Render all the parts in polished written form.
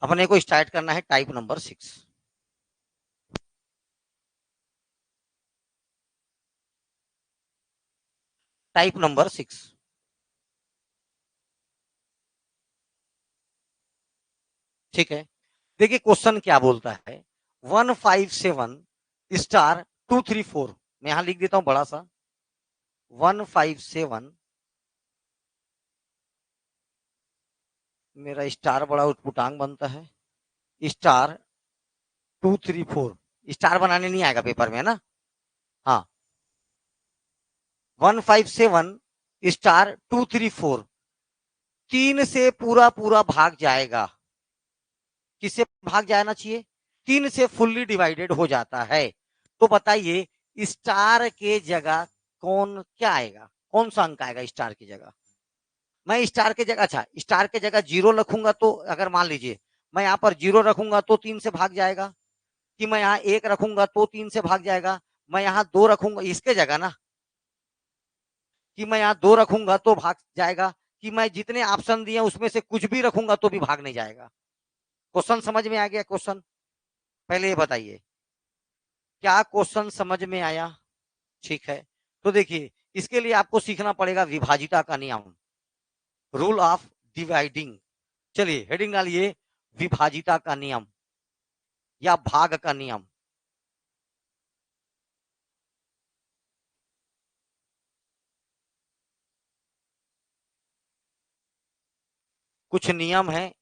अपने को स्टार्ट करना है टाइप नंबर 6। Type number 6। ठीक है, देखिए क्वेश्चन क्या बोलता है। 157 *234। मैं यहां लिख देता हूं बड़ा सा। 157, मेरा स्टार बड़ा उटपुटांग बनता है, *234। स्टार बनाने नहीं आएगा पेपर में, है ना। हाँ, 157 *234 3 से पूरा पूरा भाग जाएगा। किससे भाग जाना चाहिए? 3 से फुल्ली डिवाइडेड हो जाता है। तो बताइए स्टार के जगह कौन क्या आएगा, कौन सा अंक आएगा स्टार की जगह? मैं स्टार के जगह, अच्छा स्टार के जगह 0 रखूंगा तो अगर मान लीजिए मैं यहाँ पर 0 रखूंगा तो 3 से भाग जाएगा, कि मैं यहाँ 1 रखूंगा तो 3 से भाग जाएगा, मैं यहाँ 2 रखूंगा इसके जगह ना, कि मैं यहाँ 2 रखूंगा तो भाग जाएगा, कि मैं जितने ऑप्शन दिए उसमें से कुछ भी रखूंगा तो भी भाग नहीं जाएगा। क्वेश्चन समझ में आ गया? क्वेश्चन पहले ये बताइए, क्या क्वेश्चन समझ में आया? ठीक है, तो देखिए इसके लिए आपको सीखना पड़ेगा विभाजिता का नियम, रूल ऑफ डिवाइडिंग। चलिए हेडिंग डालिए, विभाजिता का नियम या भाग का नियम। कुछ नियम है,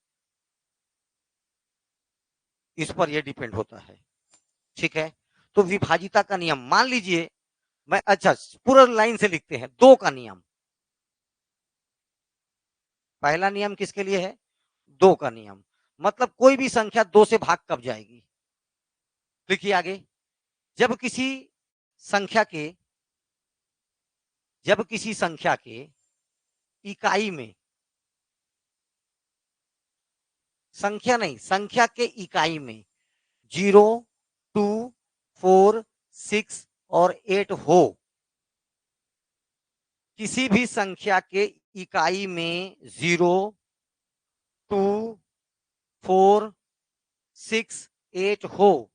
इस पर यह डिपेंड होता है। ठीक है, तो विभाजिता का नियम मान लीजिए मैं, अच्छा पूरा लाइन से लिखते हैं। 2 का नियम, पहला नियम किसके लिए है? 2 का नियम। मतलब कोई भी संख्या 2 से भाग कब जाएगी? लिखिए आगे। जब किसी संख्या के जब किसी संख्या के इकाई में, संख्या नहीं, संख्या के इकाई में 0, 2, 4, 6 और 8 हो, किसी भी संख्या के इकाई में 0, 2, 4, 6, 8 हो,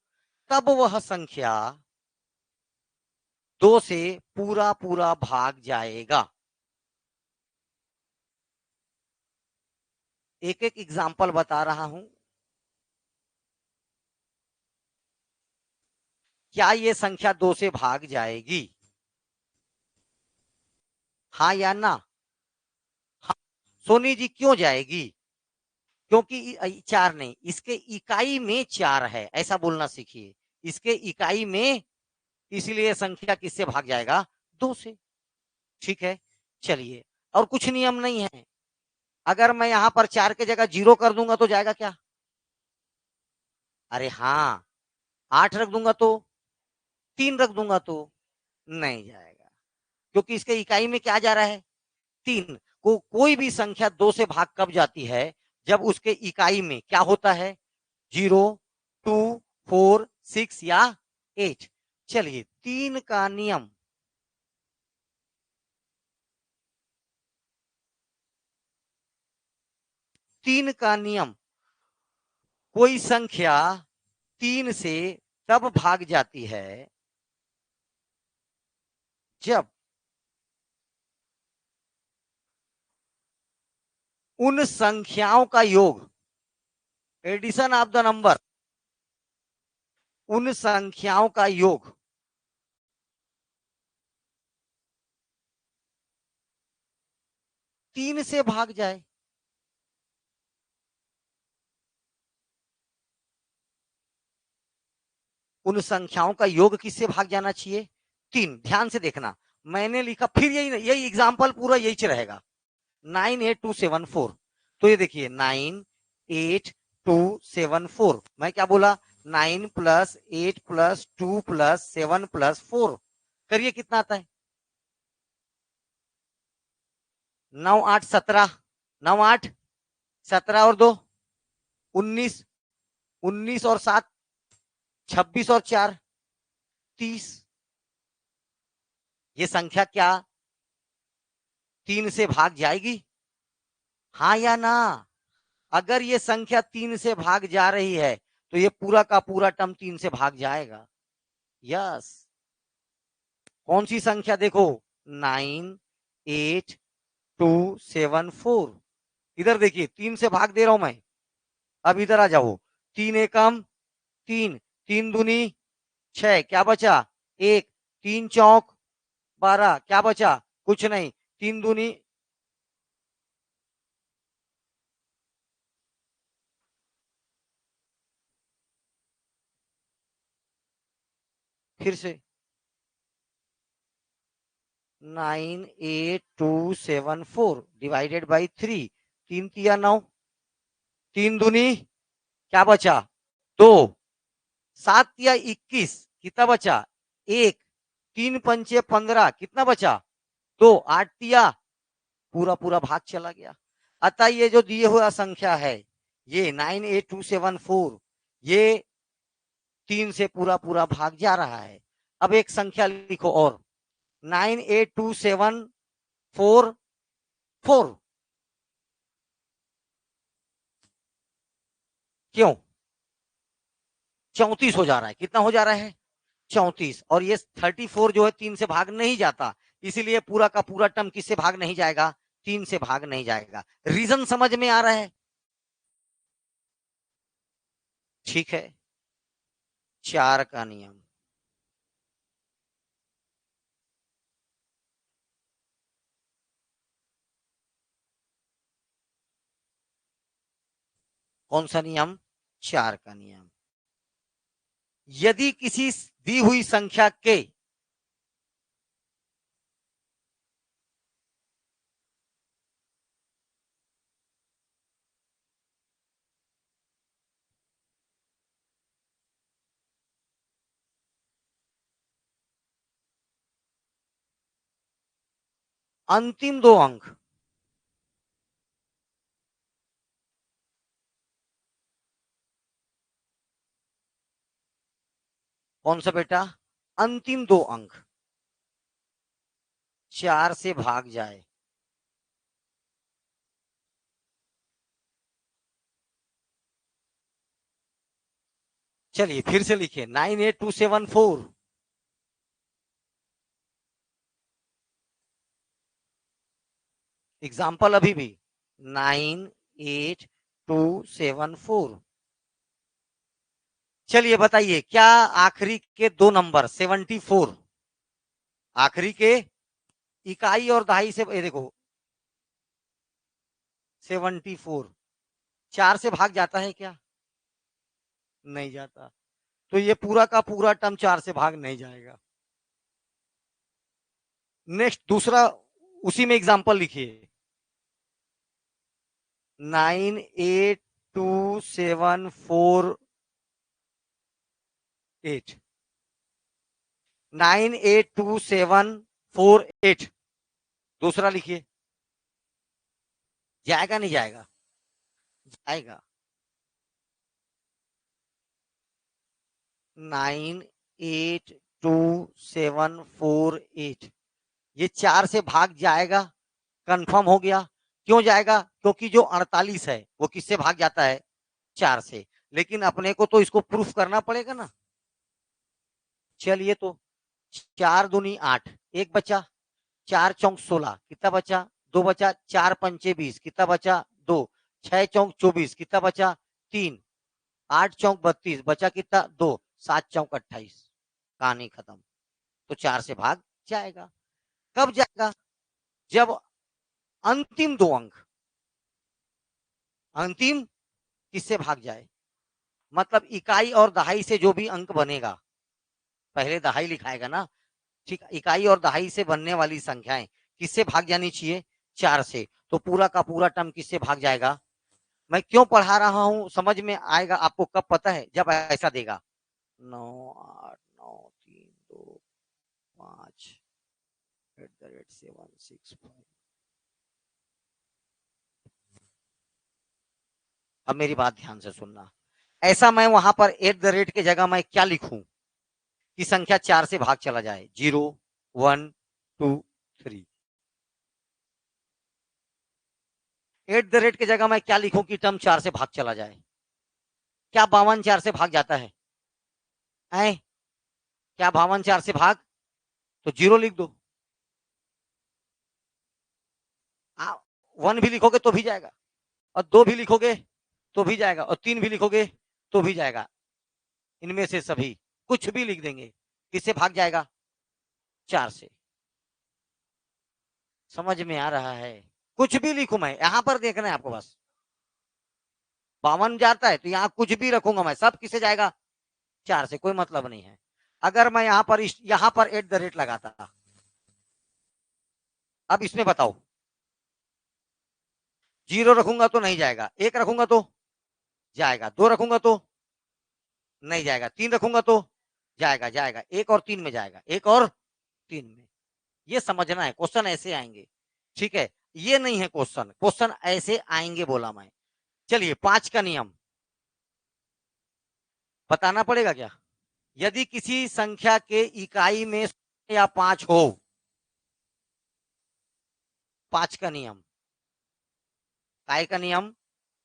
तब वह संख्या 2 से पूरा पूरा भाग जाएगा। एक एक एग्जाम्पल बता रहा हूं। क्या ये संख्या 2 से भाग जाएगी? हाँ या ना? हाँ। सोनी जी क्यों जाएगी? क्योंकि 4 नहीं, इसके इकाई में 4 है, ऐसा बोलना सीखिए। इसके इकाई में, इसलिए संख्या किससे भाग जाएगा? 2 से। ठीक है, चलिए और कुछ नियम नहीं है। अगर मैं यहां पर 4 के जगह 0 कर दूंगा तो जाएगा क्या? अरे हाँ, 8 रख दूंगा तो, 3 रख दूंगा तो नहीं जाएगा, क्योंकि इसके इकाई में क्या जा रहा है? 3 को। कोई भी संख्या 2 से भाग कब जाती है? जब उसके इकाई में क्या होता है? 0, 2, 4, 6 या 8। चलिए 3 का नियम, 3 का नियम, कोई संख्या 3 से तब भाग जाती है जब उन संख्याओं का योग, एडिशन ऑफ द नंबर, उन संख्याओं का योग 3 से भाग जाए। उन संख्याओं का योग किससे भाग जाना चाहिए? 3। ध्यान से देखना, मैंने लिखा फिर यही यही एग्जाम्पल पूरा यही रहेगा। 98274। तो ये देखिए 98274, मैं क्या बोला? 9 + 8 + 2 + 7 + 4, करिए कितना आता है? 9 8 17, 9 8 17 और 2 19, 19 और 7 26 और 4 30। ये संख्या क्या 3 से भाग जाएगी? हाँ या ना? अगर ये संख्या 3 से भाग जा रही है तो ये पूरा का पूरा टर्म 3 से भाग जाएगा। यस। कौन सी संख्या देखो, 98274। इधर देखिए 3 से भाग दे रहा हूं मैं। अब इधर आ जाओ, 3 एकम 3, 3 दूनी 6, क्या बचा 1, 3 चौक 12, क्या बचा कुछ नहीं, 3 दूनी फिर से 98274 डिवाइडेड बाई 3, 3 तिया 9, 3 दूनी क्या बचा 2, 7 तिया 21, कितना बचा 1, 3 पंचे 15, कितना बचा 2, 8 तिया पूरा पूरा भाग चला गया। अतः ये जो दिए हुआ संख्या है ये 98274, ये 3 से पूरा पूरा भाग जा रहा है। अब एक संख्या लिखो और 98274, क्यों 34 हो जा रहा है, कितना हो जा रहा है 34, और ये 34 जो है 3 से भाग नहीं जाता, इसीलिए पूरा का पूरा टर्म किससे भाग नहीं जाएगा, 3 से भाग नहीं जाएगा। रीजन समझ में आ रहा है? ठीक है। 4 का नियम, कौन सा नियम, 4 का नियम। यदि किसी दी हुई संख्या के अंतिम 2 अंक, कौन सा बेटा, अंतिम 2 अंक 4 से भाग जाए, चलिए फिर से लिखिए 98274, एग्जाम्पल अभी भी 98274। चलिए बताइए क्या आखिरी के 2 नंबर 74, आखिरी के इकाई और दहाई से, ये देखो 74 4 से भाग जाता है क्या, नहीं जाता, तो ये पूरा का पूरा टर्म 4 से भाग नहीं जाएगा। नेक्स्ट दूसरा, उसी में एग्जांपल लिखिए 98274 98274 दूसरा लिखिए, जाएगा नहीं जाएगा, जाएगा 98274, ये 4 से भाग जाएगा, कंफर्म हो गया। क्यों जाएगा, क्योंकि जो 48 है वो किससे भाग जाता है, 4 से, लेकिन अपने को तो इसको प्रूफ करना पड़ेगा ना। चलिए तो 4 दूनी 8, एक बचा, 4 चौक 16, कितना बचा 2 बचा, 4 पंचे 20, कितना बचा 2, 6 चौक 24, कितना बचा 3, 8 चौक 32, बचा कितना 2, 7 चौक 28, कहानी खत्म। तो 4 से भाग जाएगा। कब जाएगा, जब अंतिम 2 अंक, अंतिम किससे भाग जाए, मतलब इकाई और दहाई से जो भी अंक बनेगा, पहले दहाई लिखाएगा ना, ठीक, इकाई और दहाई से बनने वाली संख्याएं किससे भाग जानी चाहिए, 4 से, तो पूरा का पूरा टर्म किससे भाग जाएगा। मैं क्यों पढ़ा रहा हूं समझ में आएगा आपको कब, पता है जब ऐसा देगा 9, 8, 9, 3, 2, 5 @ 765। अब मेरी बात ध्यान से सुनना, ऐसा मैं वहां पर @ की जगह मैं क्या लिखूं कि संख्या 4 से भाग चला जाए, 0, 1, 2, 3। एट द रेट की जगह मैं क्या लिखूं कि टर्म 4 से भाग चला जाए? क्या 52 4 से भाग जाता है? क्या 52 4 से भाग? तो 0 लिख दो। 1 भी लिखोगे तो भी जाएगा, और 2 भी लिखोगे तो भी जाएगा, और 3 भी लिखोगे तो भी जाएगा। इनमें से सभी कुछ भी लिख देंगे, किससे भाग जाएगा? 4 से। समझ में आ रहा है? कुछ भी लिखूं मैं, यहां पर देखना है आपको बस। 52 जाता है तो यहां कुछ भी रखूंगा मैं, सब किससे जाएगा? 4 से, कोई मतलब नहीं है। अगर मैं यहां पर एट द रेट लगाता, अब इसमें बताओ, 0 रखूंगा तो नहीं जाएगा, 1 रखूंगा तो जाएगा, 2 रखूंगा तो नहीं जाएगा, 3 रखूंगा तो जाएगा, जाएगा, 1 और 3 में जाएगा, 1 और 3 में। ये समझना है, क्वेश्चन ऐसे आएंगे। ठीक है, ये नहीं है क्वेश्चन, क्वेश्चन ऐसे आएंगे बोला मैं। चलिए 5 का नियम बताना पड़ेगा क्या? यदि किसी संख्या के इकाई में या 5 हो, 5 का नियम, काय का नियम,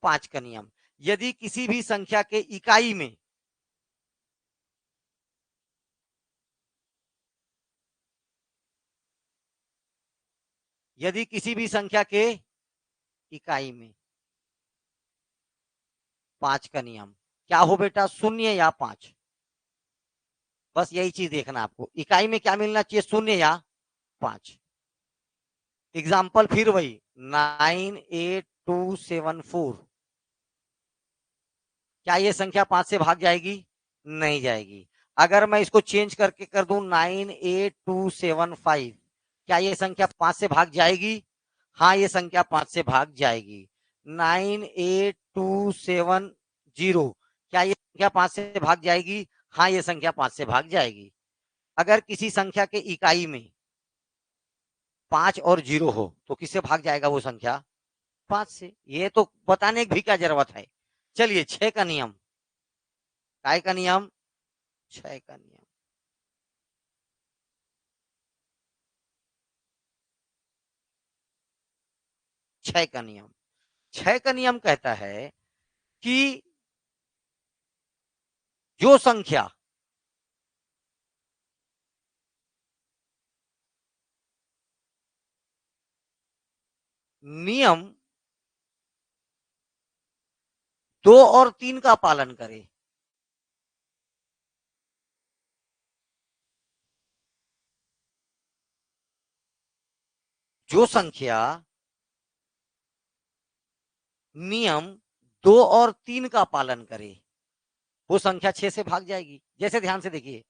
5 का नियम। यदि किसी भी संख्या के इकाई में यदि किसी भी संख्या के इकाई में 5 का नियम क्या हो बेटा? 0 या 5। बस यही चीज देखना आपको, इकाई में क्या मिलना चाहिए? 0 या 5। एग्जाम्पल फिर वही, 98274। क्या ये संख्या 5 से भाग जाएगी? नहीं जाएगी। अगर मैं इसको चेंज करके कर दूं 98275, क्या ये संख्या 5 से भाग जाएगी? हाँ, ये संख्या 5 से भाग जाएगी। 98270, क्या ये संख्या 5 से भाग जाएगी? हाँ, ये संख्या 5 से भाग जाएगी। अगर किसी संख्या के इकाई में 5 और 0 हो तो किससे भाग जाएगा वो संख्या? 5 से। ये तो बताने की भी क्या जरूरत है। चलिए 6 का नियम, काय का नियम, 6 का नियम। 6 का नियम, 6 का नियम कहता है कि जो संख्या नियम 2 और 3 का पालन करे, जो संख्या नियम 2 और 3 का पालन करे, वो संख्या 6 से भाग जाएगी। जैसे ध्यान से देखिए,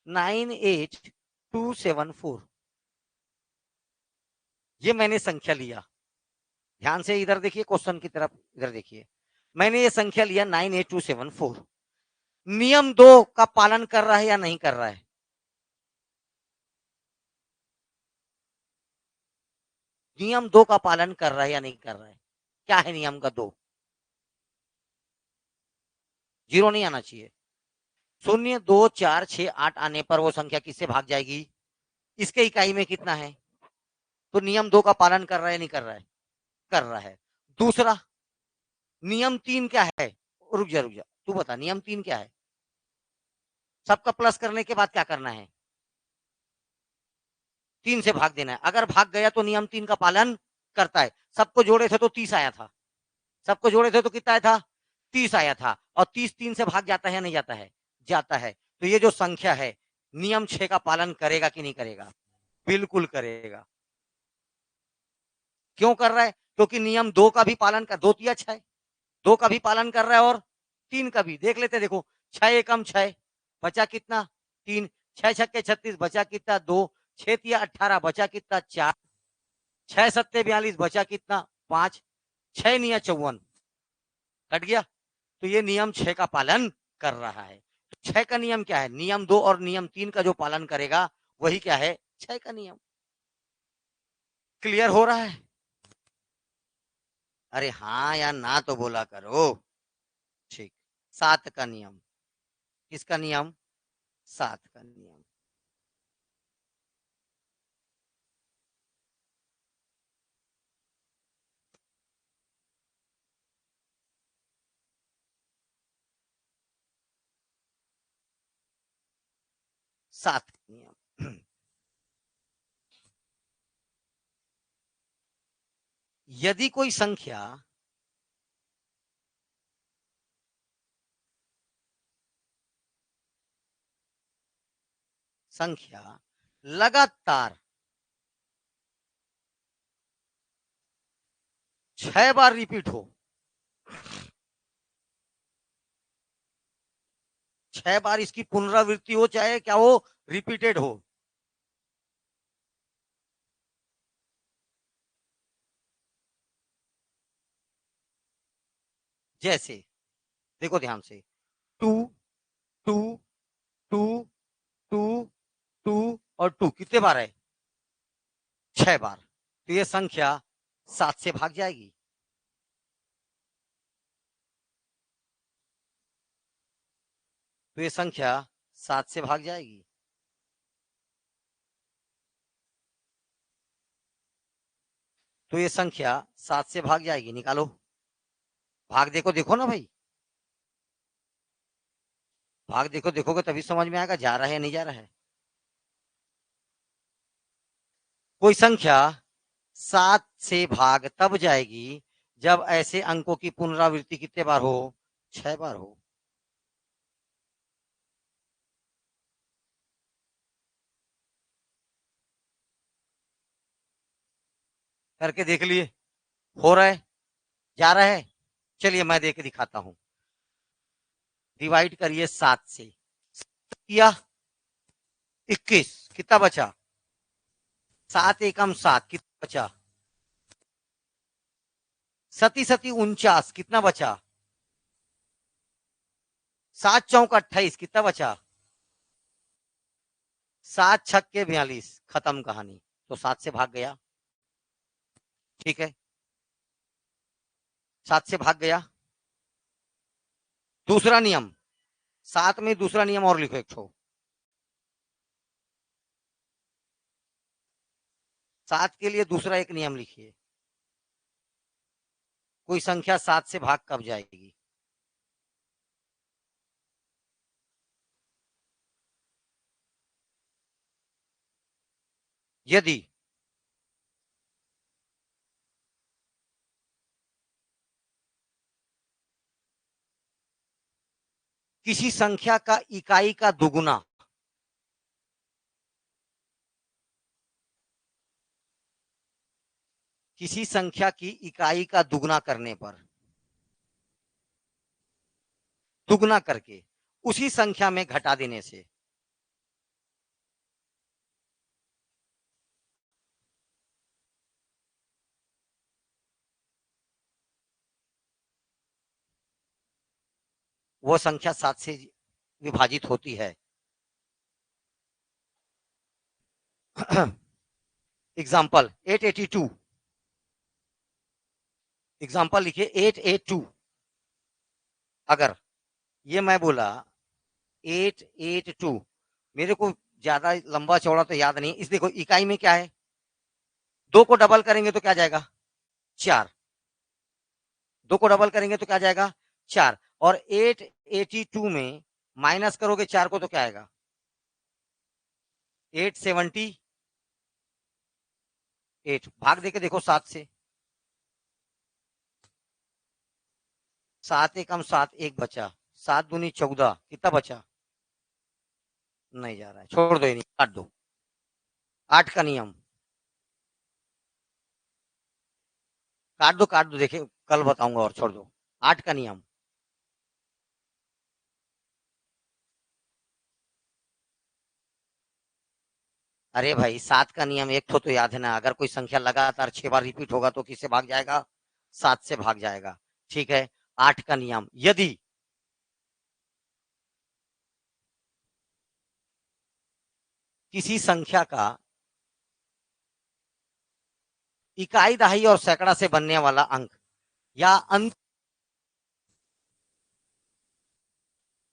98274, ये मैंने संख्या लिया। ध्यान से इधर देखिए, क्वेश्चन की तरफ इधर देखिए। मैंने ये संख्या लिया 98274, नियम 2 का पालन कर रहा है या नहीं कर रहा है? नियम 2 का पालन कर रहा है या नहीं कर रहा है? क्या है नियम का 2? 0 नहीं आना चाहिए। 0 2 4 6 8 आने पर वो संख्या किससे भाग जाएगी? इसके इकाई में कितना है? तो नियम 2 का पालन कर रहा है नहीं कर रहा है? कर रहा है। दूसरा, नियम 3 क्या है? रुक जा रुक जा, तू बता नियम 3 क्या है? सबका प्लस करने के बाद क्या करना है? 3 से भाग देना है। अगर भाग गया तो नियम 3 का पालन करता है। सबको जोड़े थे तो 30 आया था, सबको जोड़े थे तो कितना आया था? 30 आया था। और 30 3 से भाग जाता है या नहीं जाता है? जाता है। तो ये जो संख्या है नियम 6 का पालन करेगा कि नहीं करेगा? बिल्कुल करेगा। क्यों कर रहा है? क्योंकि नियम 2 का भी पालन कर, 2 तिया 6, 2 का भी पालन कर रहा है और 3 का भी। देख लेते, देखो 6 एकम 6, बचा कितना? 3। 6 छक्के 36, बचा कितना? 2। 6 तिया 18, बचा कितना? 4। 6 सत्ते 42, बचा कितना? 5। 6 निया 54, कट गया। तो ये नियम 6 का पालन कर रहा है। तो 6 का नियम क्या है? नियम 2 और नियम 3 का जो पालन करेगा वही क्या है? 6 का नियम। क्लियर हो रहा है? अरे हाँ या ना तो बोला करो। ठीक। 7 का नियम, किसका नियम? 7 का नियम। सात नियम। यदि कोई संख्या लगातार 6 बार रिपीट हो, 6 बार इसकी पुनरावृत्ति हो, चाहे क्या हो, रिपीटेड हो, जैसे देखो ध्यान से, 2 2 2 2 2 और 2 कितने बार है? 6 बार। तो ये संख्या 7 से भाग जाएगी। तो ये संख्या 7 से भाग जाएगी। तो ये संख्या 7 से भाग जाएगी। निकालो भाग, देखो देखो ना भाई, भाग देखो, देखोगे तभी समझ में आएगा जा रहा है नहीं जा रहा है। कोई संख्या 7 से भाग तब जाएगी जब ऐसे अंकों की पुनरावृत्ति कितने बार हो? 6 बार हो। करके देख लिए, हो रहा है, जा रहा है। चलिए मैं देख के दिखाता हूं। डिवाइड करिए 7 से, किया 21, कितना बचा? 7 एकम 7, कितना बचा? 7 7 49, कितना बचा? 7 चौक 28, कितना बचा? 7 छक्के 42, खत्म कहानी। तो 7 से भाग गया। ठीक है, 7 से भाग गया। दूसरा नियम, 7 में दूसरा नियम और लिखो एक ठो। 7 के लिए दूसरा एक नियम लिखिए। कोई संख्या 7 से भाग कब जाएगी? यदि किसी संख्या का इकाई का दुगुना किसी संख्या की इकाई का दुगुना करने पर, दुगुना करके उसी संख्या में घटा देने से वो संख्या 7 से विभाजित होती है। एग्जाम्पल 882, एग्जाम्पल लिखिए 882। अगर ये मैं बोला 882, मेरे को ज्यादा लंबा चौड़ा तो याद नहीं, इस देखो इकाई में क्या है, 2 को डबल करेंगे तो क्या जाएगा? 4। 2 को डबल करेंगे तो क्या जाएगा? 4। और 882 में माइनस करोगे 4 को तो क्या आएगा? 878। भाग देके देखो 7 से, 7 एकम 7, एक बचा, 7 दूनी 14, कितना बचा? नहीं जा रहा है, छोड़ दो, नहीं काट दो। 8 का नियम, काट दो, देखिए कल बताऊंगा, और छोड़ दो। 8 का नियम, अरे भाई 7 का नियम एक तो याद है ना, अगर कोई संख्या लगातार 6 बार रिपीट होगा तो किससे भाग जाएगा? 7 से भाग जाएगा। ठीक है, 8 का नियम, यदि किसी संख्या का इकाई, दहाई और सैकड़ा से बनने वाला अंक या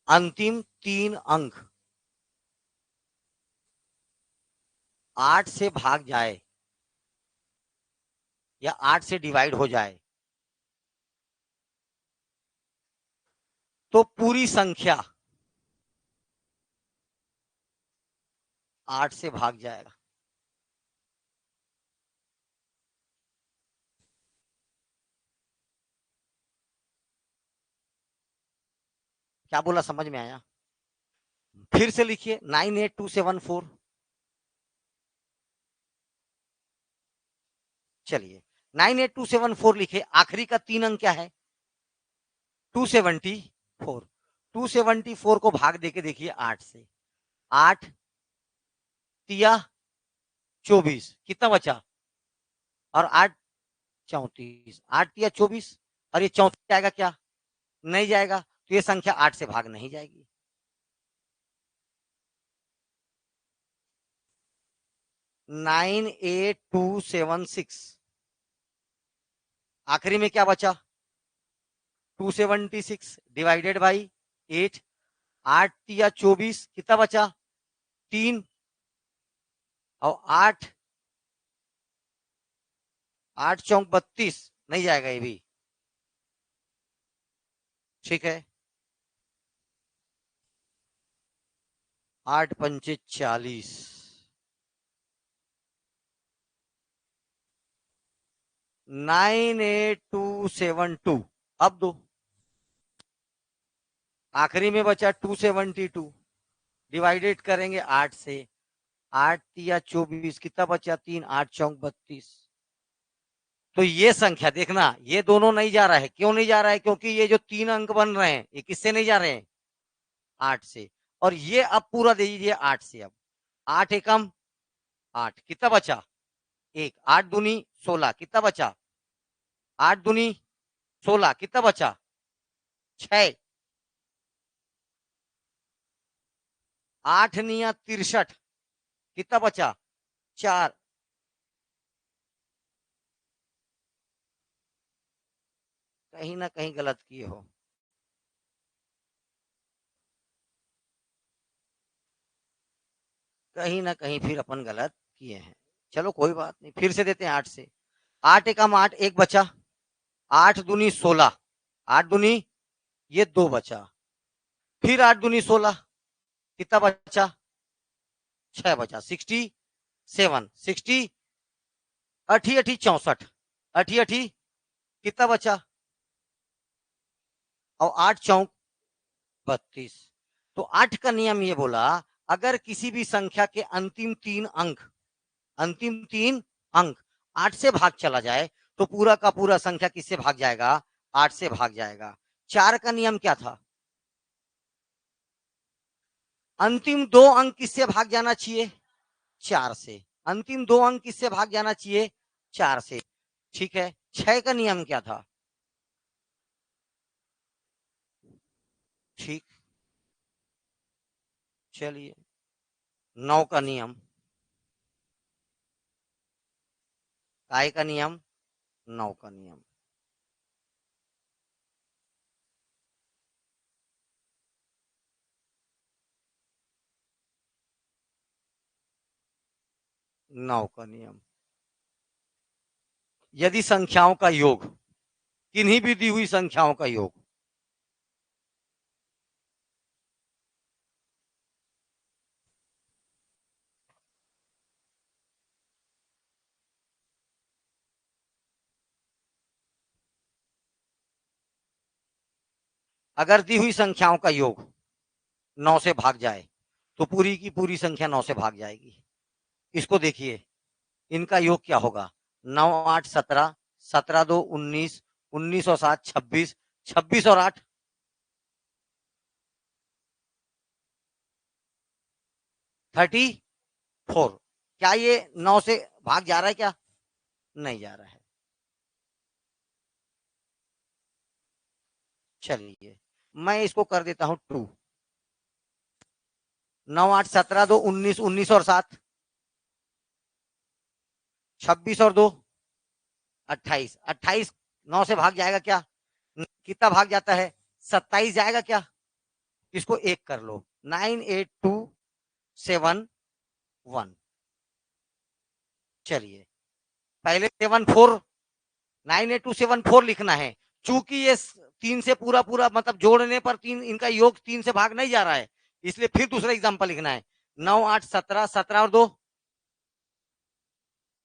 अंतिम 3 अंक 8 से भाग जाए या 8 से डिवाइड हो जाए तो पूरी संख्या 8 से भाग जाएगा। क्या बोला, समझ में आया? फिर से लिखिए 98274। चलिए 98274 लिखे, आखिरी का 3 अंक क्या है? 274। 274 को भाग देके देखिए 8 से। 8 तिया 24, कितना बचा? और 8 34, 8 तिया 24, और ये 34 जाएगा क्या? नहीं जाएगा, तो ये संख्या 8 से भाग नहीं जाएगी। 98276, आखिरी में क्या बचा? 276 डिवाइडेड बाई 8। 8 तिया 24, कितना बचा? 3। और 8 8 चौक 32, नहीं जाएगा ये भी। ठीक है, 8 पंचे 40। 98272, अब दो, आखिरी में बचा 272, डिवाइडेड करेंगे 8 से। 8 तिया 24, कितना बचा? 3। 8 चौक 32। तो ये संख्या देखना, ये दोनों नहीं जा रहा है। क्यों नहीं जा रहा है? क्योंकि ये जो 3 अंक बन रहे हैं, ये किससे नहीं जा रहे हैं? 8 से। और ये अब पूरा दे दीजिए 8 से। अब 8 एकम 8, कितना बचा? 1। 8 दूनी 16, कितना बचा? 8 दूनी 16, कितना बचा? 6। 8 निया 63, कितना बचा? 4। कहीं ना कहीं गलत किए हो। कहीं ना कहीं फिर अपन गलत किए हैं। चलो कोई बात नहीं, फिर से देते हैं 8 से। 8 एकम 8, एक बचा। 8 दूनी 16, 8 दूनी ये 2 बचा। फिर 8 दूनी 16, कितना बचा? 6 बचा। 67, 60 अठी अठी 64, अठी अठी कितना बचा? और 8 चौक 32। तो 8 का नियम ये बोला, अगर किसी भी संख्या के अंतिम तीन अंक 8 से भाग चला जाए, तो पूरा का पूरा संख्या किससे भाग जाएगा? 8 से भाग जाएगा। 4 का नियम क्या था? अंतिम 2 अंक किससे भाग जाना चाहिए? 4 से। अंतिम 2 अंक किससे भाग जाना चाहिए? 4 से। ठीक है, 6 का नियम क्या था? ठीक, चलिए 9 का नियम, काय का नियम, 9 का नियम। 9 का नियम, यदि संख्याओं का योग, किन्हीं भी दी हुई संख्याओं का योग अगर दी हुई संख्याओं का योग 9 से भाग जाए, तो पूरी की पूरी संख्या 9 से भाग जाएगी। इसको देखिए, इनका योग क्या होगा? 9 8 17, 17 2 19, 19 और 7 26, 26 और 8 34। क्या ये 9 से भाग जा रहा है क्या? नहीं जा रहा है। चलिए मैं इसको कर देता हूं 2। 9 8 17 2 19, 19 और 7 26 और 2 28। 28 9 से भाग जाएगा क्या? कितना भाग जाता है? 27 जाएगा क्या? इसको एक कर लो, 98271। चलिए पहले 98274 लिखना है। चूंकि ये 3 से पूरा पूरा मतलब जोड़ने पर 3, इनका योग 3 से भाग नहीं जा रहा है, इसलिए फिर दूसरा एग्जाम्पल लिखना है। 9 8 17, 17 और 2।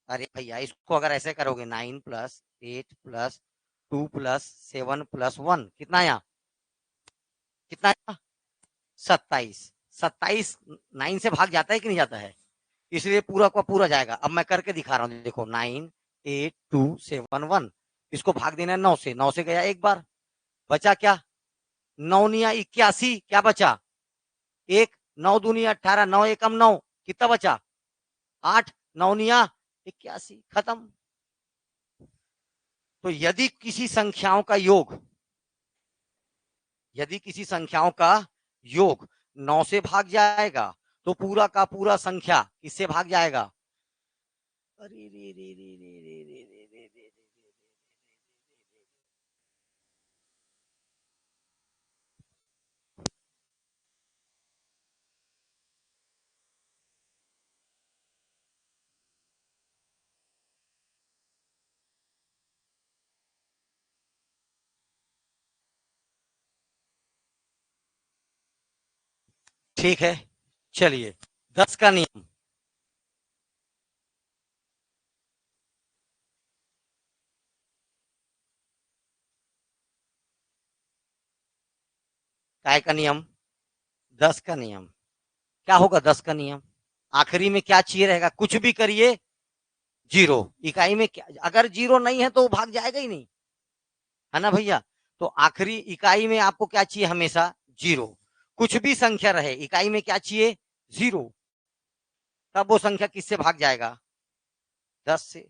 अरे भैया इसको अगर ऐसे करोगे 9 प्लस 8 प्लस 2 प्लस 7 प्लस 1 कितना आया, कितना आया? 27। 27 9 से भाग जाता है कि नहीं जाता है? इसलिए पूरा का पूरा जाएगा। अब मैं करके दिखा रहा हूँ, देखो 9 8 2 7 1, इसको भाग देना है 9 से, 9 से गया एक बार, बचा क्या? 9 निया 81, क्या बचा? एक। 9 दूनिया 18, 9 एकम 9, कितना बचा? 8। 9 निया 81, खत्म। तो यदि किसी संख्याओं का योग, यदि किसी संख्याओं का योग 9 से भाग जाएगा तो पूरा का पूरा संख्या किससे भाग जाएगा? अरे रे रे रे रे रे रे रे रे रे रे। ठीक है, चलिए 10 का नियम। काय का नियम? 10 का नियम। क्या होगा 10 का नियम? आखिरी में क्या चाहिए रहेगा? कुछ भी करिए जीरो। इकाई में क्या, अगर जीरो नहीं है तो वो भाग जाएगा ही नहीं, है ना भैया? तो आखिरी इकाई में आपको क्या चाहिए? हमेशा जीरो। कुछ भी संख्या रहे इकाई में क्या चाहिए? जीरो। तब वो संख्या किससे भाग जाएगा? 10 से।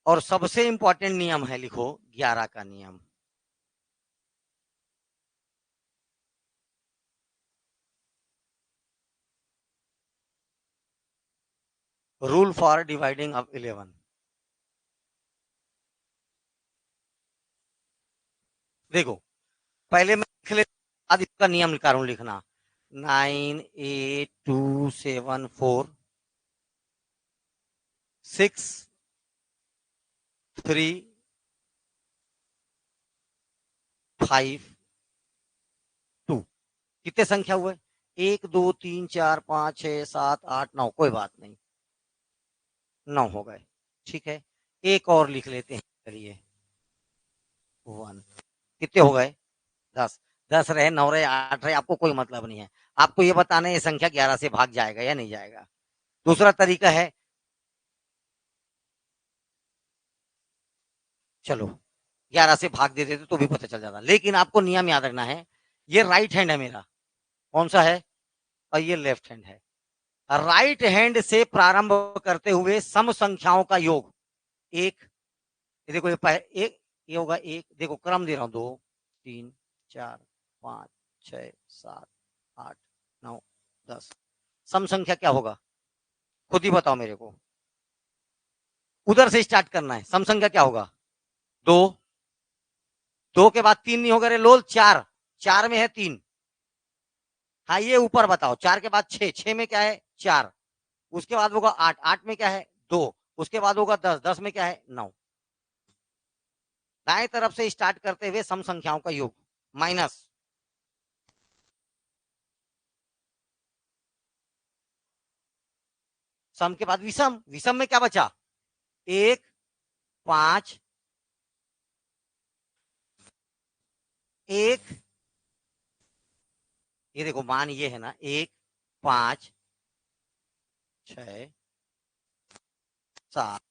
और सबसे इंपॉर्टेंट नियम है, लिखो 11 का नियम। Rule for dividing of 11। देखो पहले मैं लिख लेता हूं, बाद इसका नियम निकाल रहा हूं लिखना। 9 8 2 7 4 6 5 2। कितने संख्या हुए? 1 2 3 4 5 6 7 8 9, कोई बात नहीं, 9 हो गए। ठीक है, एक और लिख लेते हैं, चलिए 1। कितने हो गए? 10। 10 रहे 9 रहे 8 रहे, आपको कोई मतलब नहीं है। आपको ये बताना है ये संख्या 11 से भाग जाएगा या नहीं जाएगा। दूसरा तरीका है, चलो 11 से भाग दे देते तो भी पता चल जाता, लेकिन आपको नियम याद रखना है। ये राइट हैंड है मेरा, कौन सा है? और ये लेफ्ट हैंड है। राइट हैंड से प्रारंभ करते हुए सम संख्याओं का योग एक। ये देखो एक, ये होगा एक, देखो क्रम दे रहा हूं, 2 3 4 5 6 7 8 9 10। सम संख्या क्या होगा? खुद ही बताओ मेरे को। उधर से स्टार्ट करना है। सम संख्या क्या होगा? 2। 2 के बाद 3 नहीं होगा रे लोल, 4। 4 में है 3। हाँ ये ऊपर बताओ। 4 के बाद 6, 6 में क्या है? 4। उसके बाद होगा 8, 8 में क्या है? 2। उसके बाद होगा 10, 10 में क्या है? 9। दाएं तरफ से स्टार्ट करते हुए सम संख्याओं का योग माइनस, सम के बाद विषम। विषम में क्या बचा? 1 5 1। ये देखो मान ये है ना, 1 5 6 7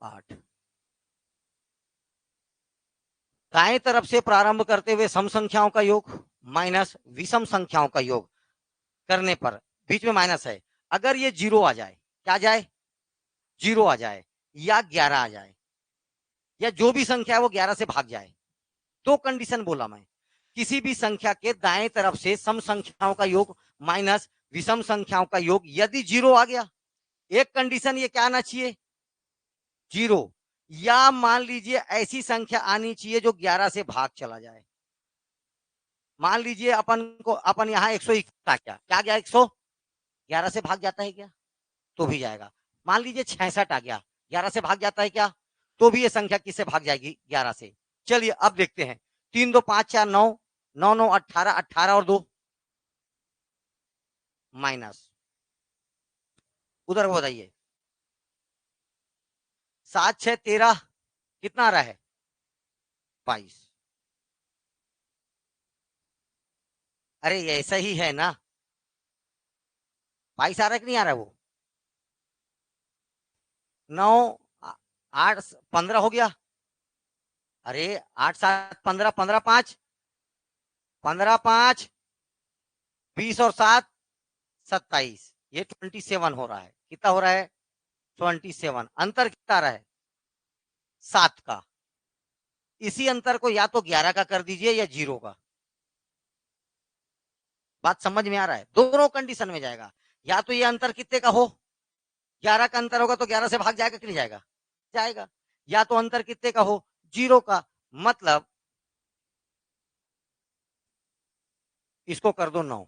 8। दाएं तरफ से प्रारंभ करते हुए सम संख्याओं का योग माइनस विषम संख्याओं का योग करने पर, बीच में माइनस है। अगर ये जीरो आ जाए, क्या जाए? जीरो आ जाए या 11 आ जाए, या जो भी संख्या है वो 11 से भाग जाए, दो कंडीशन बोला मैं। किसी भी संख्या के दाएं तरफ से सम संख्याओं का योग माइनस विषम संख्याओं का योग यदि जीरो आ गया, एक कंडीशन ये क्या आना चाहिए? जीरो। या मान लीजिए ऐसी संख्या आनी चाहिए जो 11 से भाग चला जाए। मान लीजिए अपन यहाँ 121 आ गया, क्या गया? 111 से भाग जाता है क्या? तो भी जाएगा। मान लीजिए 66 आ गया, 11 से भाग जाता है क्या, तो भी ये संख्या किससे भाग जाएगी, 11 से। चलिए अब देखते हैं, 3 2 5 4 9, 9 9 18, 18 और 2 माइनस, उधर को बताइए, 7 6 13, कितना आ रहा है, 22। अरे ऐसा ही है ना, 22 आ रहा है कि नहीं आ रहा है वो, 9 8 15 हो गया, अरे 8 7 15, 15 5, 15 5 20 और 7 27, ये 27 हो रहा है, कितना हो रहा है, 27। अंतर कितना आ रहा है, 7 का। इसी अंतर को या तो 11 का कर दीजिए या 0 का। बात समझ में आ रहा है, दोनों कंडीशन में जाएगा। या तो ये अंतर कितने का हो, 11 का अंतर होगा तो 11 से भाग जाएगा कि नहीं जाएगा, जाएगा। या तो अंतर कितने का हो, 0 का। मतलब इसको कर दो 9,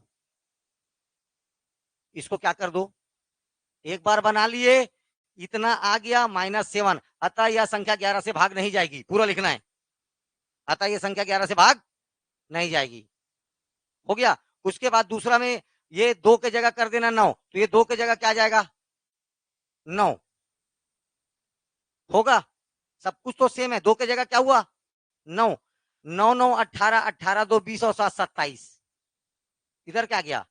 इसको क्या कर दो, एक बार बना लिए, इतना आ गया -7, अतः यह संख्या 11 से भाग नहीं जाएगी, पूरा लिखना है, अतः यह संख्या 11 से भाग नहीं जाएगी। हो गया। उसके बाद दूसरा में ये 2 के जगह कर देना 9, तो ये 2 के जगह क्या जाएगा, 9 होगा। सब कुछ तो सेम है, 2 के जगह क्या हुआ, 9, 9 9 18, 18 2 20 और 7 27, इधर क्या गया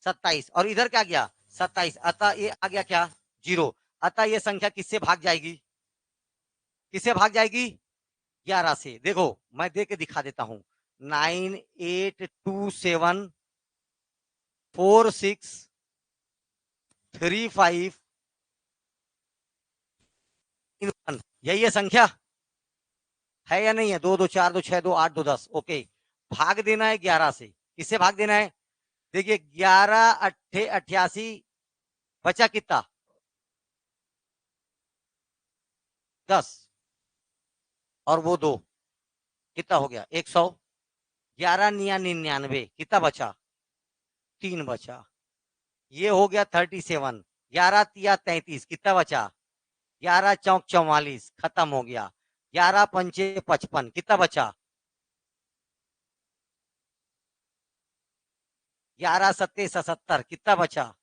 27 और इधर क्या गया 27, अतः ये आ गया क्या, 0। अतः ये संख्या किससे भाग जाएगी, किससे भाग जाएगी, 11 से। देखो मैं दे के दिखा देता हूं, 9 8 2 7 4 6 3 5 1, यही है संख्या, है या नहीं है, 2 2 4 2 6 2 8 2 10, ओके। भाग देना है 11 से, किससे भाग देना है, देखिए 11 अट्ठे 88, बचा कितना, 10 और वो 2, कितना हो गया 100, 11 निया 99, कितना बचा, 3 बचा, ये हो गया 37, 11 तिया 33, कितना बचा, 11 चौक 44, खत्म हो गया, 11 पंचे 55, कितना बचा, 11 सत्ते 77, कितना बचा,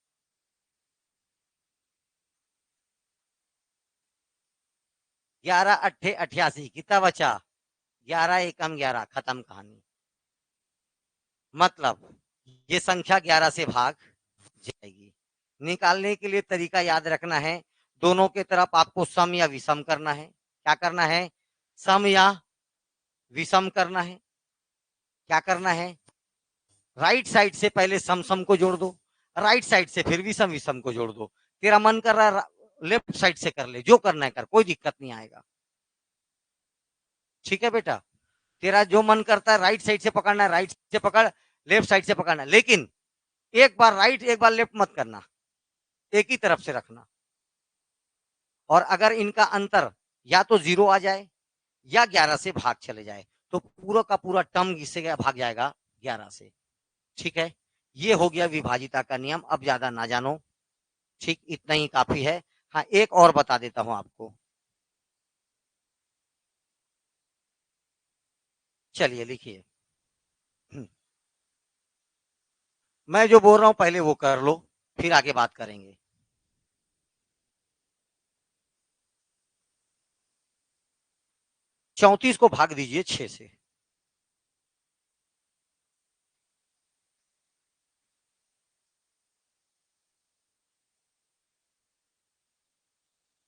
11 अट्ठे 88, कितना बचा, 11 एकम 11, खत्म कहानी। मतलब ये संख्या 11 से भाग जाएगी। निकालने के लिए तरीका याद रखना है, दोनों के तरफ आपको सम या विषम करना है। क्या करना है, सम या विषम करना है। क्या करना है, राइट साइड से पहले सम सम को जोड़ दो, राइट साइड से फिर विषम विषम को जोड़ दो। तेरा मन कर रहा है लेफ्ट साइड से कर ले, जो करना है कर, कोई दिक्कत नहीं आएगा। ठीक है बेटा, तेरा जो मन करता है राइट साइड से पकड़ना है राइट से पकड़, लेफ्ट साइड से पकड़ना है, लेकिन एक बार राइट एक बार लेफ्ट मत करना, एक ही तरफ से रखना। और अगर इनका अंतर या तो 0 आ जाए या 11 से भाग चले जाए, तो पूरा का पूरा टर्म इससे भाग जाएगा 11 से। ठीक है, ये हो गया विभाजिता का नियम, अब ज्यादा ना जानो, ठीक इतना ही काफी है। हाँ एक और बता देता हूं आपको, चलिए लिखिए, मैं जो बोल रहा हूं पहले वो कर लो, फिर आगे बात करेंगे। 34 को भाग दीजिए 6 से,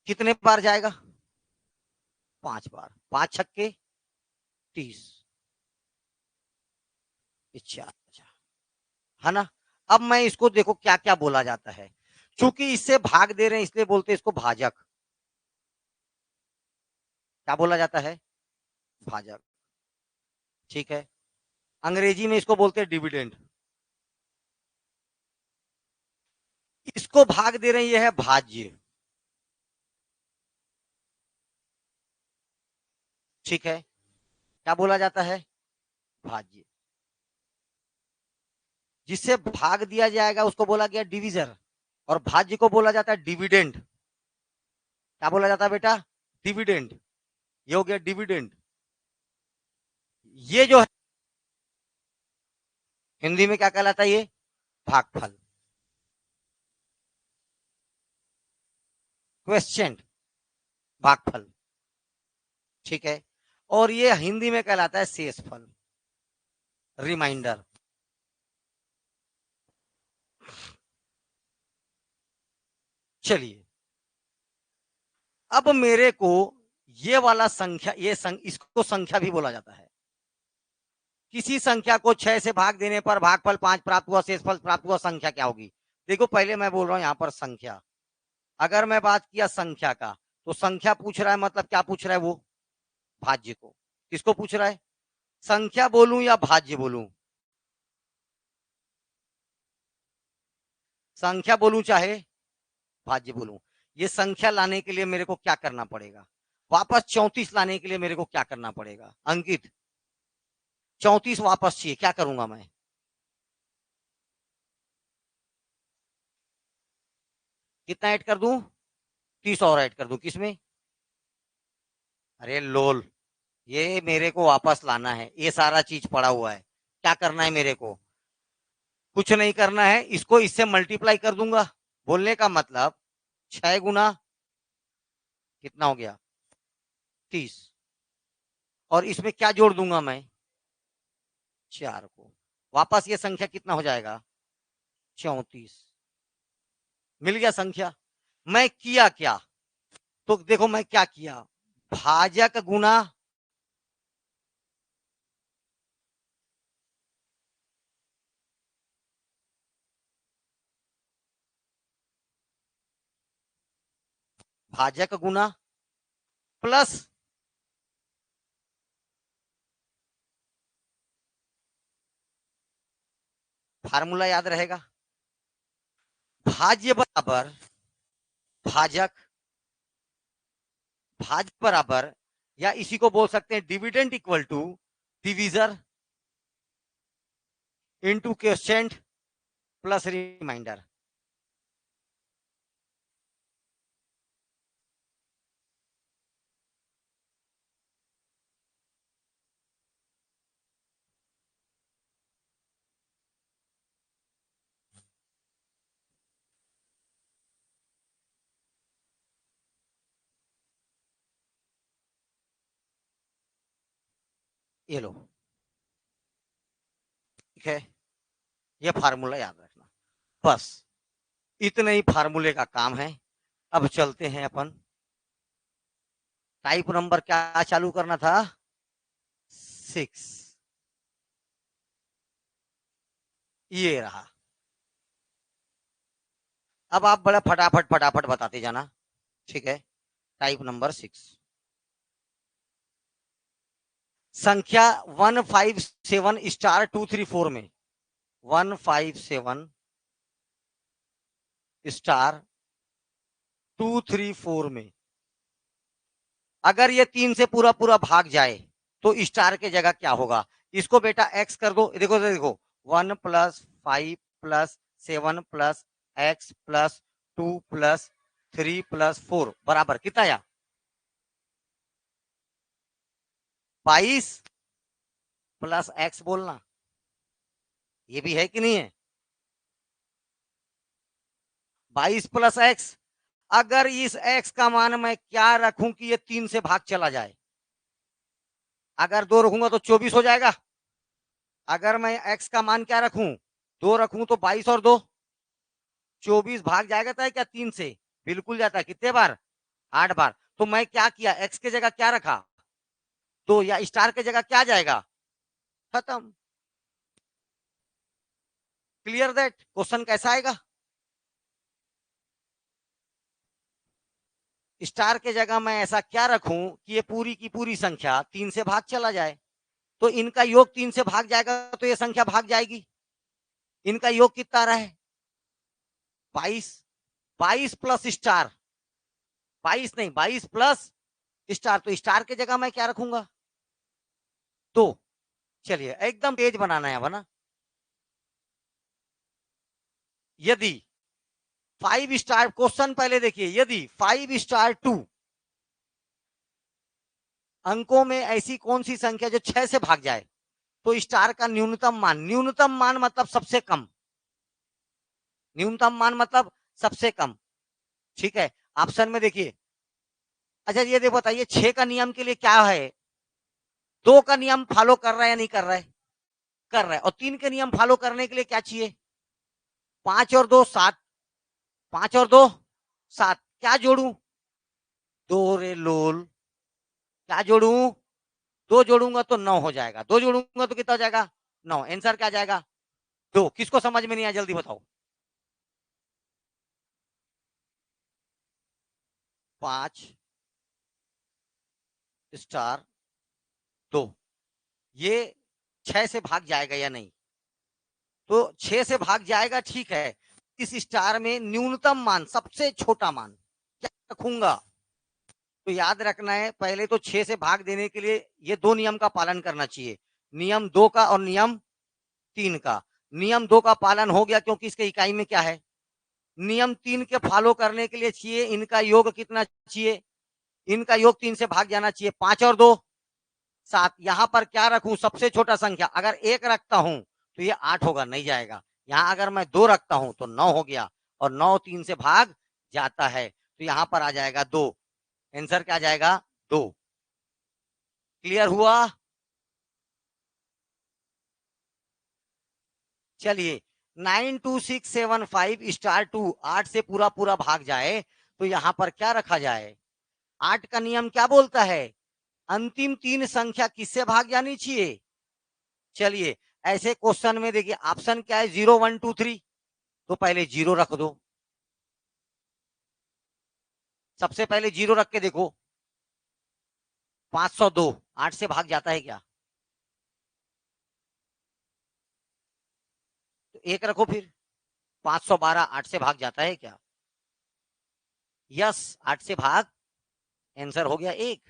कितने बार जाएगा, 5 बार, 5 छक्के 30, अच्छा है ना। अब मैं इसको देखो क्या क्या बोला जाता है, चूंकि इससे भाग दे रहे हैं इसलिए बोलते हैं इसको भाजक। क्या बोला जाता है, भाजक। ठीक है, अंग्रेजी में इसको बोलते हैं डिविडेंड। इसको भाग दे रहे हैं, यह है भाज्य। ठीक है, क्या बोला जाता है, भाज्य। जिससे भाग दिया जाएगा उसको बोला गया डिविजर, और भाज्य को बोला जाता है डिविडेंड। क्या बोला जाता है बेटा? डिविडेंड। ये हो गया डिविडेंड। ये जो है हिंदी में क्या कहलाता है? ये भागफल, क्वेश्चन, भागफल, ठीक है। और ये हिंदी में कहलाता है शेषफल, रिमाइंडर। चलिए, अब मेरे को ये वाला संख्या, इसको संख्या भी बोला जाता है। किसी संख्या को 6 से भाग देने पर भागफल 5 प्राप्त हुआ, शेषफल प्राप्त हुआ, संख्या क्या होगी? देखो, पहले मैं बोल रहा हूं यहां पर संख्या। अगर मैं बात किया संख्या का, तो संख्या पूछ रहा है, मतलब क्या पूछ रहा है वो? भाज्य को। किसको पूछ रहा है? संख्या बोलूं या भाज्य बोलूं? संख्या बोलूं चाहे भाज्य बोलूं। ये संख्या लाने के लिए मेरे को क्या करना पड़ेगा? वापस 34 लाने के लिए मेरे को क्या करना पड़ेगा अंकित? 34 वापस चाहिए, क्या करूंगा मैं? कितना ऐड कर दूं? 30 और ऐड कर दूं, किसमें? अरे लोल, ये मेरे को वापस लाना है, ये सारा चीज पड़ा हुआ है। क्या करना है मेरे को? कुछ नहीं करना है, इसको इससे मल्टीप्लाई कर दूंगा। बोलने का मतलब 6 गुना कितना हो गया? 30। और इसमें क्या जोड़ दूंगा मैं? 4 को। वापस ये संख्या कितना हो जाएगा? 34। मिल गया संख्या। मैं किया क्या? तो देखो मैं क्या किया, भाजक गुना भाजक गुना प्लस फार्मूला याद रहेगा, भाज्य बराबर भाजक, भाज्य बराबर, या इसी को बोल सकते हैं dividend equal to divisor into quotient plus remainder. ये लो, ठीक है, ये फार्मूला याद रखना। बस इतने ही फार्मूले का काम है। अब चलते हैं अपन, टाइप नंबर क्या चालू करना था? 6। ये रहा। अब आप बड़ा फटाफट फटाफट बताते जाना, ठीक है। टाइप नंबर 6, संख्या 157 स्टार 234 में, 157 स्टार 234 में अगर ये 3 से पूरा पूरा भाग जाए तो स्टार के जगह क्या होगा? इसको बेटा एक्स कर दो। देखो देखो, 1+5+7+x+2+3+4 बराबर कितना आया? 22 + x बोलना, ये भी है कि नहीं है? 22 + x। अगर इस x का मान मैं क्या रखूं कि ये 3 से भाग चला जाए? अगर 2 रखूंगा तो 24 हो जाएगा। अगर मैं x का मान क्या रखूं, 2 रखूं, तो 22 और 2 24 भाग जाएगा था क्या 3 से? बिल्कुल जाता है। कितने बार? 8 बार। तो मैं क्या किया, x के जगह क्या रखा? 2, या स्टार के जगह क्या जाएगा? खत्म। Clear that? क्वेश्चन कैसा आएगा? स्टार के जगह मैं ऐसा क्या रखूं कि ये पूरी की पूरी संख्या 3 से भाग चला जाए? तो इनका योग 3 से भाग जाएगा तो ये संख्या भाग जाएगी। इनका योग कितना रहा है? 22। 22 प्लस स्टार, 22 नहीं, 22 प्लस स्टार, तो स्टार के जगह मैं क्या रखूंगा? 2। चलिए एकदम तेज बनाना है बना। यदि 5 स्टार क्वेश्चन पहले देखिए, यदि 5 स्टार 2 अंकों में ऐसी कौन सी संख्या जो 6 से भाग जाए, तो स्टार का न्यूनतम मान मतलब सबसे कम, न्यूनतम मान मतलब सबसे कम। ठीक है, ऑप्शन में देखिए। अच्छा ये देखो, बताइए 6 का नियम के लिए क्या है, 2 का नियम फॉलो कर रहा है या नहीं कर रहा है, कर रहा है। और 3 के नियम फॉलो करने के लिए क्या चाहिए, 5 और 2 7, 5 और 2 7, क्या जोड़ू, 2 रे लोल, क्या जोड़ू, 2 जोड़ूंगा तो 9 हो जाएगा, 2 जोड़ूंगा तो कितना हो जाएगा 9, आंसर क्या जाएगा 2। किसको समझ में नहीं आया जल्दी बताओ। 5 स्टार 2, ये 6 से भाग जाएगा या नहीं, तो 6 से भाग जाएगा, ठीक है। इस स्टार में न्यूनतम मान सबसे छोटा मान क्या रखूंगा, तो याद रखना है पहले तो 6 से भाग देने के लिए ये 2 नियम का पालन करना चाहिए, नियम 2 का और नियम 3 का। नियम 2 का पालन हो गया क्योंकि इसके इकाई में क्या है, नियम 3 के फॉलो करने के लिए चाहिए इनका योग कितना चाहिए, इनका योग 3 से भाग जाना चाहिए, 5 और 2 7। यहां पर क्या रखूं, सबसे छोटा संख्या, अगर 1 रखता हूं तो ये 8 होगा, नहीं जाएगा। यहां अगर मैं 2 रखता हूं तो 9 हो गया, और 9 3 से भाग जाता है, तो यहां पर आ जाएगा 2, आंसर क्या जाएगा 2। क्लियर हुआ। चलिए 92675 स्टार 2 8 से पूरा पूरा भाग जाए, तो यहां पर क्या रखा जाए, 8 का नियम क्या बोलता है, अंतिम 3 संख्या किससे भाग जानी चाहिए। चलिए ऐसे क्वेश्चन में देखिए ऑप्शन क्या है, 0 1 2 3, तो पहले 0 रख दो, सबसे पहले 0 रख के देखो, 502 8 से भाग जाता है क्या, तो 1 रखो फिर, 512 8 से भाग जाता है क्या, यस 8 से भाग, आंसर हो गया 1,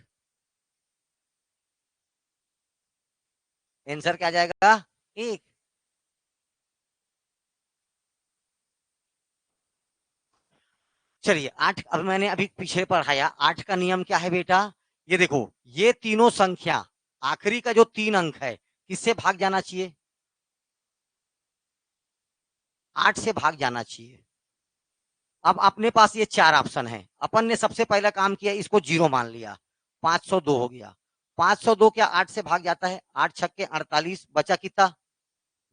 आंसर क्या जाएगा 1। चलिए 8, अब मैंने अभी पीछे पढ़ाया, 8 का नियम क्या है बेटा, ये देखो ये तीनों संख्या आखिरी का जो 3 अंक है किससे भाग जाना चाहिए, 8 से भाग जाना चाहिए। अब अपने पास ये 4 ऑप्शन है, अपन ने सबसे पहला काम किया इसको 0 मान लिया, 502 हो गया, 502 क्या 8 से भाग जाता है, 8 छक्के 48, बचा कितना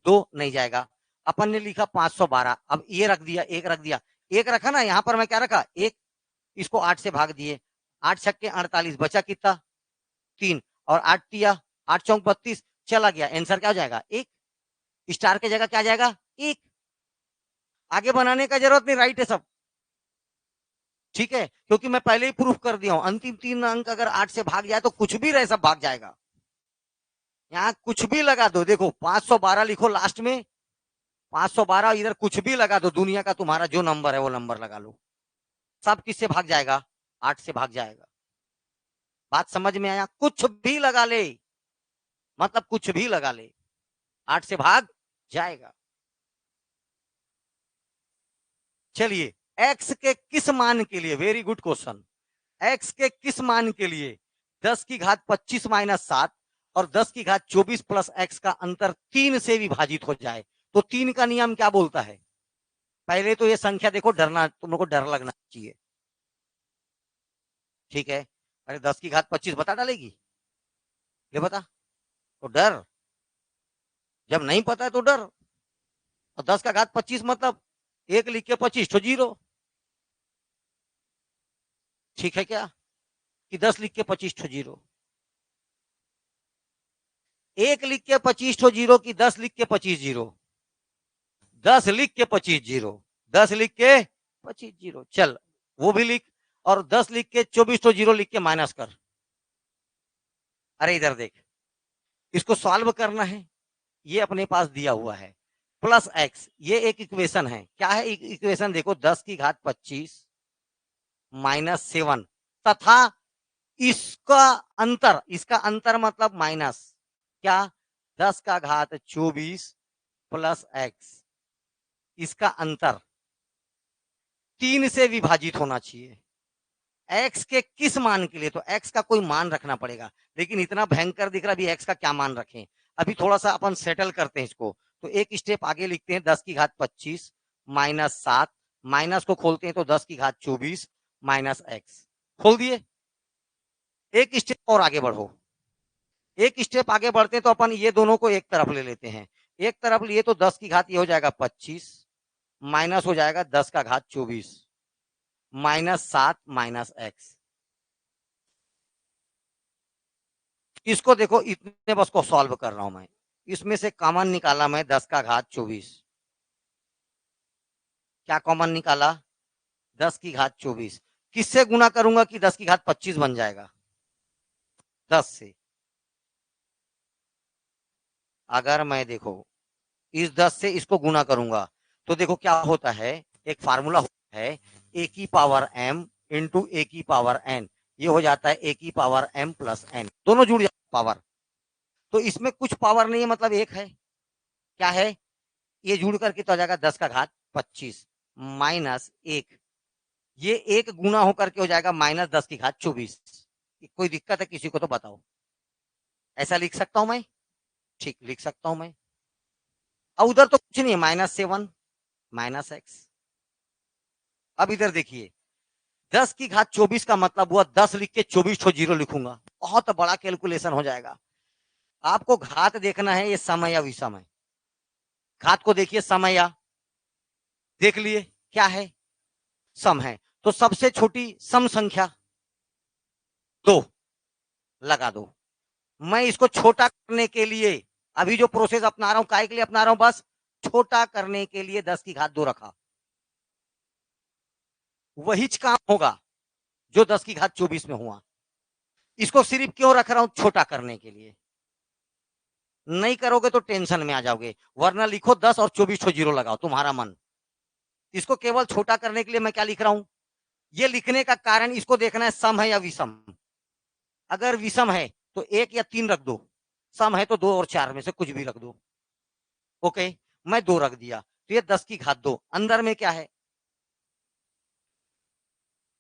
2, नहीं जाएगा। अपन ने लिखा 512, अब ये रख दिया, एक रख दिया, एक रखा ना, यहां पर मैं क्या रखा एक, इसको 8 से भाग दिए, 8 छक्के 48, बचा कितना 3, और 8 दिया, 8 चौक 32, चला गया, आंसर क्या हो जाएगा 1, स्टार की जगह क्या जाएगा 1। आगे बनाने का जरूरत नहीं, राइट है सब, ठीक है, क्योंकि मैं पहले ही प्रूफ कर दिया हूं, अंतिम 3 अंक अगर 8 से भाग जाए तो कुछ भी रहे सब भाग जाएगा। यहाँ कुछ भी लगा दो, देखो 512 लिखो लास्ट में, 512 इधर कुछ भी लगा दो, दुनिया का तुम्हारा जो नंबर है वो नंबर लगा लो, सब किससे भाग जाएगा 8 से भाग जाएगा। बात समझ में आया, कुछ भी लगा ले, मतलब कुछ भी लगा ले, 8 से भाग जाएगा। चलिए एक्स के किस मान के लिए, वेरी गुड क्वेश्चन, एक्स के किस मान के लिए 10 की घात 25 माइनस 7 और 10 की घात 24 प्लस एक्स का अंतर 3 से विभाजित हो जाए, तो 3 का नियम क्या बोलता है। पहले तो ये संख्या देखो, डरना, तुम लोग को डर लगना चाहिए, ठीक है। अरे 10 की घात 25 बता डालेगी, ये बता, तो डर, जब नहीं पता है तो डर। और 10 का घात 25 मतलब 1 लिख के 25 तो 0, ठीक है क्या, कि 10 लिख के 25 तो 0, 1 लिख के 25 तो 0 की 10 लिख के 25 0, 10 लिख के 25 0, 10 लिख के 25 0, चल वो भी लिख, और 10 लिख के 24 तो 0 लिख के माइनस कर। अरे इधर देख, इसको सॉल्व करना है, ये अपने पास दिया हुआ है प्लस एक्स, ये एक इक्वेशन है, क्या है इक्वेशन देखो, 10 की घात 25 माइनस 7 तथा इसका अंतर, इसका अंतर मतलब माइनस क्या, 10 का घात 24 प्लस एक्स, इसका अंतर, 3 से विभाजित होना चाहिए। एक्स के किस मान के लिए? तो एक्स का कोई मान रखना पड़ेगा, लेकिन इतना भयंकर दिख रहा है, अभी एक्स का क्या मान रखें? अभी थोड़ा सा अपन सेटल करते हैं इसको। तो एक स्टेप आगे लिखते हैं, 10 की घात 25 माइनस 7, माइनस को खोलते हैं तो 10 की घात 24 माइनस एक्स। खोल दिए। एक स्टेप और आगे बढ़ो। एक स्टेप आगे बढ़ते हैं तो अपन ये दोनों को एक तरफ ले लेते हैं। एक तरफ लिए तो 10 की घात ये हो जाएगा 25 माइनस हो जाएगा 10 का घात 24 माइनस 7 माइनस एक्स। इसको देखो, इतने बस को सॉल्व कर रहा हूं मैं। इसमें से कॉमन निकाला मैं 10 का घात 24। क्या कॉमन निकाला? 10 की घात 24। किससे गुना करूंगा कि 10 की घात 25 बन जाएगा? 10 से। अगर मैं देखो इस 10 से इसको गुना करूंगा तो देखो क्या होता है, एक फार्मूला होता है ए की पावर एम इंटू ए की पावर एन। ये हो जाता है ए की पावर एम प्लस एन, दोनों जुड़ जाते पावर। तो इसमें कुछ पावर नहीं है, मतलब एक है। क्या है? ये जुड़ करके तो आ जाएगा 10 का घात 25 माइनस एक, ये एक गुना होकर के हो जाएगा माइनस 10 की घात 24। कोई दिक्कत है किसी को तो बताओ? ऐसा लिख सकता हूं मैं? ठीक, लिख सकता हूं मैं। अब उधर तो कुछ नहीं है, -7 माइनस एक्स। अब इधर देखिए, 10 की घात 24 का मतलब हुआ 10 लिख के 24 ठो जीरो लिखूंगा, बहुत बड़ा कैलकुलेशन हो जाएगा। आपको घात देखना है, ये समय या विषम है। घात को देखिए, समय या देख लिए क्या है, सम है। तो सबसे छोटी सम संख्या 2 लगा दो। मैं इसको छोटा करने के लिए अभी जो प्रोसेस अपना रहा हूं, काय के लिए अपना रहा हूं? बस छोटा करने के लिए 10 की घात 2 रखा। वही काम होगा जो 10 की घात 24 में हुआ। इसको सिर्फ क्यों रख रहा हूं? छोटा करने के लिए। नहीं करोगे तो टेंशन में आ जाओगे, वरना लिखो 10 और 24 ठो जीरो लगाओ, तुम्हारा मन। इसको केवल छोटा करने के लिए मैं क्या लिख रहा हूं? ये लिखने का कारण, इसको देखना है सम है या विषम। अगर विषम है तो 1 या 3 रख दो, सम है तो 2 और 4 में से कुछ भी रख दो। ओके, मैं 2 रख दिया तो ये 10 की घात 2, अंदर में क्या है?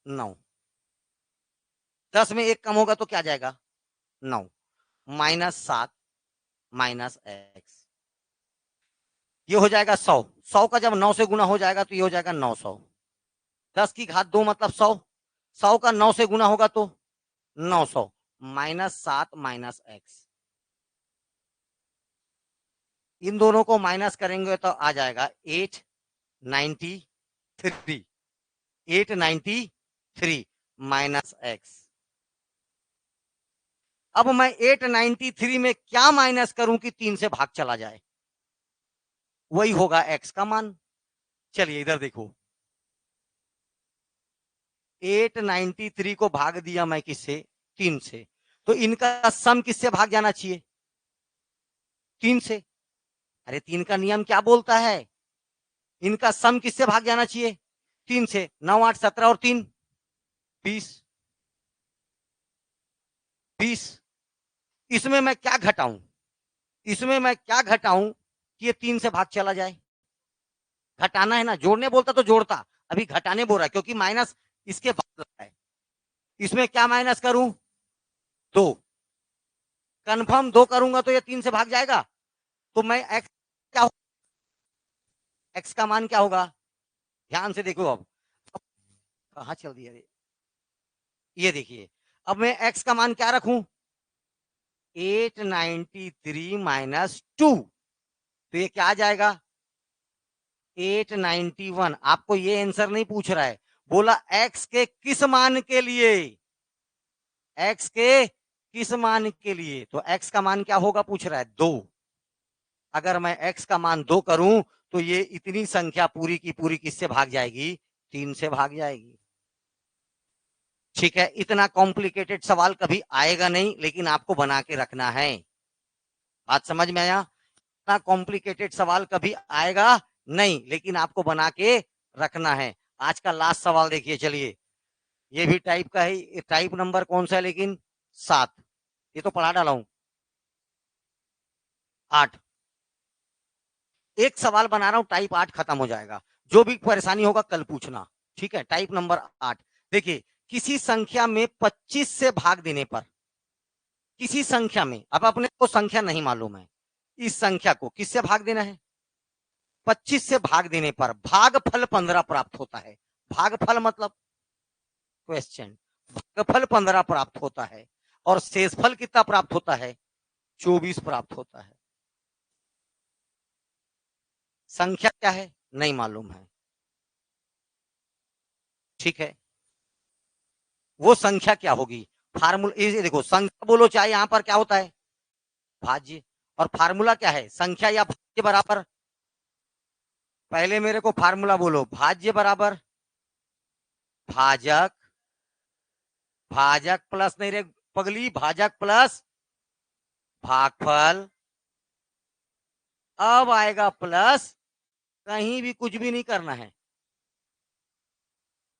9। 10 में 1 कम होगा तो क्या जाएगा? 9 माइनस 7 माइनस एक्स। ये हो जाएगा 100। 100 का जब 9 से गुना हो जाएगा तो ये हो जाएगा 900। 10 की घात 2 मतलब 100। 100 का 9 से गुना होगा तो 900 माइनस 7 माइनस एक्स। इन दोनों को माइनस करेंगे तो आ जाएगा 893। 893 माइनस एक्स। अब मैं 893 में क्या माइनस करूं कि 3 से भाग चला जाए? वही होगा एक्स का मान। चलिए इधर देखो, 893 को भाग दिया मैं किससे? 3 से। तो इनका सम किससे भाग जाना चाहिए? 3 से। अरे 3 का नियम क्या बोलता है? इनका सम किससे भाग जाना चाहिए? 3 से। 9 8 17 और 3 20। 20। इसमें मैं क्या घटाऊं? इसमें मैं क्या घटाऊं कि ये 3 से भाग चला जाए? घटाना है ना, जोड़ने बोलता तो जोड़ता, अभी घटाने बोल रहा है क्योंकि माइनस इसके बाद लगा है। इसमें क्या माइनस करूं? 2। कंफर्म 2 करूंगा तो ये 3 से भाग जाएगा। तो मैं एक्स क्या, एक्स का मान क्या होगा? ध्यान से देखो। अब कहां चल दिया ये देखिए, अब मैं एक्स का मान क्या रखूं? 893 माइनस 2, तो ये क्या आ जाएगा? 891। आपको ये आंसर नहीं पूछ रहा है, बोला एक्स के किस मान के लिए? एक्स के किस मान के लिए? तो एक्स का मान क्या होगा पूछ रहा है? 2। अगर मैं एक्स का मान 2 करूं तो ये इतनी संख्या पूरी की पूरी किससे भाग जाएगी? 3 से भाग जाएगी। ठीक है, इतना कॉम्प्लिकेटेड सवाल कभी आएगा नहीं, लेकिन आपको बना के रखना है। बात समझ में आया? इतना कॉम्प्लिकेटेड सवाल कभी आएगा नहीं, लेकिन आपको बना के रखना है। आज का लास्ट सवाल देखिए, चलिए। ये भी टाइप का है, टाइप नंबर कौन सा है लेकिन? 7। ये तो पढ़ा डाला हूं। 8। एक सवाल बना रहा हूं, टाइप 8 खत्म हो जाएगा। जो भी परेशानी होगा कल पूछना। ठीक है। टाइप नंबर 8, देखिए किसी संख्या में 25 से भाग देने पर, किसी संख्या में, अब अपने को संख्या नहीं मालूम है, इस संख्या को किससे भाग देना है, 25 से भाग देने पर भागफल 15 प्राप्त होता है। भागफल मतलब क्वेश्चन, भागफल 15 प्राप्त होता है और शेषफल कितना प्राप्त होता है, 24 प्राप्त होता है। संख्या क्या है नहीं मालूम है, ठीक है। वो संख्या क्या होगी, फार्मूला देखो, संख्या बोलो चाहे यहां पर क्या होता है, भाज्य, और फार्मूला क्या है, संख्या या भाज्य बराबर, पहले मेरे को फार्मूला बोलो, भाज्य बराबर भाजक, भाजक प्लस नहीं रे पगली, भाजक प्लस भागफल, अब आएगा प्लस, कहीं भी कुछ भी नहीं करना है,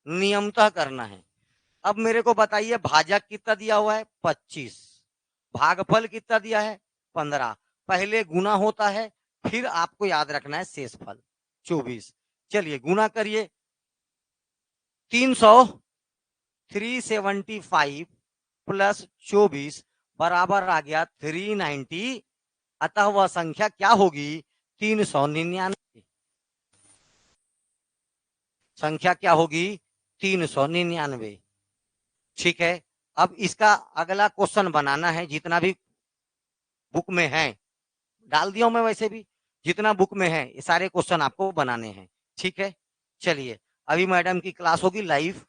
नियमतः करना है। अब मेरे को बताइए भाजक कितना दिया हुआ है 25, भागफल कितना दिया है 15, पहले गुना होता है फिर आपको याद रखना है शेषफल 24। चलिए गुना करिए, 375 प्लस 24 बराबर आ गया 390, अतः वह संख्या क्या होगी 399, संख्या क्या होगी 399, ठीक है। अब इसका अगला क्वेश्चन बनाना है, जितना भी बुक में है डाल दिया हूं मैं, वैसे भी जितना बुक में है ये सारे क्वेश्चन आपको बनाने हैं, ठीक है। चलिए अभी मैडम की क्लास होगी लाइव,